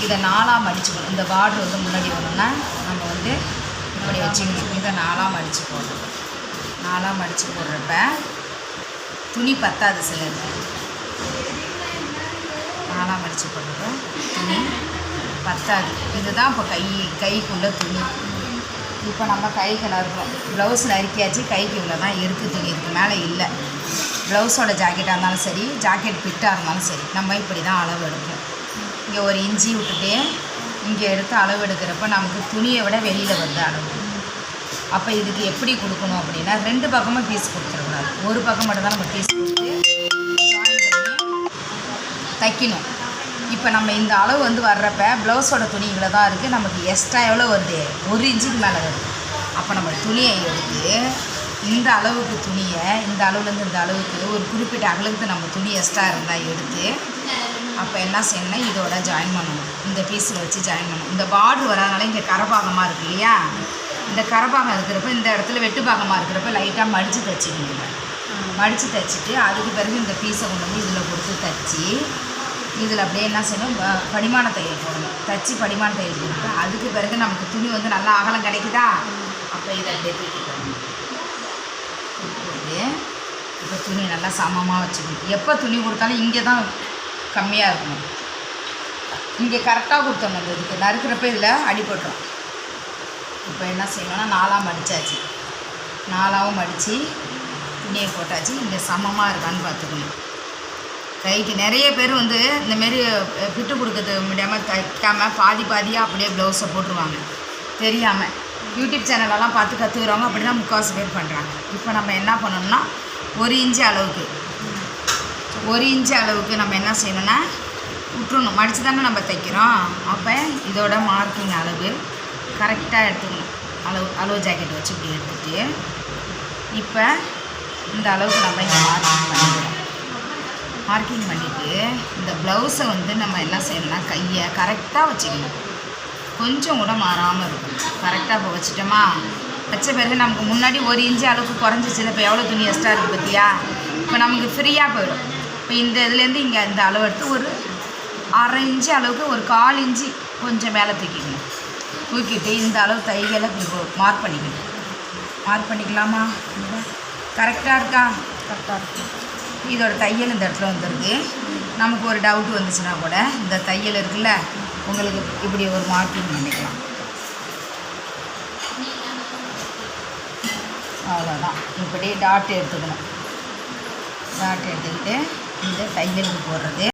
இதை 4ஆக மடிச்சுக்கணும். இந்த பார்டர் வந்து முன்னாடி வரணும்னா நம்ம வந்து இப்படி வச்சுக்கணும். இதை 4ஆக மடித்து போடணும். 4ஆக மடித்து போடுறப்ப துணி பத்தாது சிலருக்கு. 4ஆக மடித்து போடுறப்ப துணி பத்தாது. இதுதான் இப்போ கைக்குள்ள துணி. இப்போ நம்ம கைக்கு நறுக்கிறோம். ப்ளவுஸ் நறுக்கியாச்சு. கைக்கு இவ்வளோ தான் இருக்குது துணி, இதுக்கு மேலே இல்லை. ப்ளவுஸோட ஜாக்கெட்டாக இருந்தாலும் சரி, ஜாக்கெட் ஃபிட்டாக இருந்தாலும் சரி, நம்ம இப்படி தான் அளவு எடுப்போம். இங்கே ஒரு இன்ச்சி விட்டுட்டு இங்கே எடுத்து அளவு எடுக்கிறப்ப நமக்கு துணியை விட வெளியில் வருது அளவு. அப்போ இதுக்கு எப்படி கொடுக்கணும் அப்படின்னா 2 பக்கமும் பீஸ் கொடுத்துடக்கூடாது. ஒரு பக்கம் மட்டும் தான் நம்ம பீஸ் கொடுத்து ஜாயின் பண்ணி தைக்கணும். இப்போ நம்ம இந்த அளவு வந்து வர்றப்ப ப்ளவுஸோட துணி இவ்வளோ தான் இருக்குது. நமக்கு எக்ஸ்ட்ரா எவ்வளோ வருது? 1 இன்ச்சுக்கு மேலே வருது. அப்போ நம்ம துணியை எடுத்து இந்த அளவுக்கு துணியை இந்த அளவுலேருந்து இந்த அளவுக்கு ஒரு குறிப்பிட்ட அகலத்துக்கு நம்ம துணி எக்ஸ்ட்ரா இருந்தால் எடுத்து அப்போ என்ன செய்யணும்னா இதோட ஜாயின் பண்ணணும். இந்த பீஸில் வச்சு ஜாயின் பண்ணணும். இந்த பார்டர் வராதனால இங்கே கரபாகமாக இருக்குது இல்லையா? இந்த கரபாகம் இருக்கிறப்ப இந்த இடத்துல வெட்டு பாகமாக இருக்கிறப்ப லைட்டாக மடித்து தைச்சிக்கணும். மடித்து தைச்சிட்டு அதுக்கு பிறகு இந்த பீஸை கொண்டு வந்து இதில் கொடுத்து தைச்சி இதில் அப்படியே என்ன செய்யணும்? படிமான தையல் போடணும். தைச்சி படிமான தையல் போட்டு அதுக்கு பிறகு நமக்கு துணி வந்து நல்லா அகலம் கிடைக்குதா? அப்போ இதை அப்படியே தூக்கி போடணும். இப்போ துணி நல்லா சமமாக வச்சுக்கணும். எப்போ துணி கொடுத்தாலும் இங்கே தான் கம்மியாக இருக்கணும். இங்கே கரெக்டாக கொடுத்தோம். அந்த இதுக்கு நறுக்கிறப்ப இதில் அடிபட்டுரும். இப்போ என்ன செய்யணும்னா 4ஆக மடித்தாச்சு. 4ஆகவும் மடித்து துணியை போட்டாச்சு. இங்கே சமமாக இருக்கான்னு பார்த்துக்கணும். கைக்கு நிறைய பேர் வந்து இந்தமாரி பிட்டு கொடுக்கறது முடியாமல் தைக்காமல் பாதியாக அப்படியே ப்ளவுஸை போட்டுருவாங்க தெரியாமல். யூடியூப் சேனலெல்லாம் பார்த்து கற்றுக்குறவங்க அப்படி தான் முக்கால்வாசி பேர் பண்ணுறாங்க. இப்போ நம்ம என்ன பண்ணணும்னா 1 இன்ச்சு அளவுக்கு நம்ம என்ன செய்யணும்னா விட்டுறணும். மடித்து தானே நம்ம தைக்கிறோம். அப்போ இதோட மார்க்கிங் அளவு கரெக்டாக எடுத்துக்கணும். அளவு ஜாக்கெட் வச்சு இப்படி எடுத்துகிட்டு இப்போ இந்த அளவுக்கு நம்ம இங்கே மார்க்கிங் பண்ணிவிட்டு இந்த ப்ளவுஸை வந்து நம்ம என்ன செய்யணும்னா கையை கரெக்டாக வச்சுக்கணும். கொஞ்சம் கூட மாறாமல் இருக்கும். கரெக்டாக இப்போ வச்சுட்டோமா? வச்ச பிறகு நமக்கு முன்னாடி 1 இன்ச்சு அளவுக்கு குறைஞ்சிச்சு. இப்போ எவ்வளோ துணி எக்ஸ்ட்ரா இருக்குது பார்த்தியா? இப்போ நமக்கு ஃப்ரீயாக போயிடும். இப்போ இந்த இதுலேருந்து இங்கே இந்த அளவு எடுத்து ஒரு 1/2 இன்ச்சு அளவுக்கு ஒரு 1/4 இன்ச்சு கொஞ்சம் மேலே தூக்கிக்கணும். தூக்கிட்டு இந்த அளவு தைகளை மார்க் பண்ணிக்கலாமா? கரெக்டாக இருக்கா? கரெக்டாக இருக்கு. இதோட தையல் இந்த இடத்துல வந்துடுது. நமக்கு ஒரு டவுட் வந்துச்சுன்னா கூட இந்த தையல் இருக்குல்ல, உங்களுக்கு இப்படி ஒரு மார்க்கிங் பண்ணிக்கலாம். அவ்வளோதான். இப்படி டாட் எடுத்துக்கணும். டாட் எடுத்துக்கிட்டு இந்த தையலுக்கு போடுறது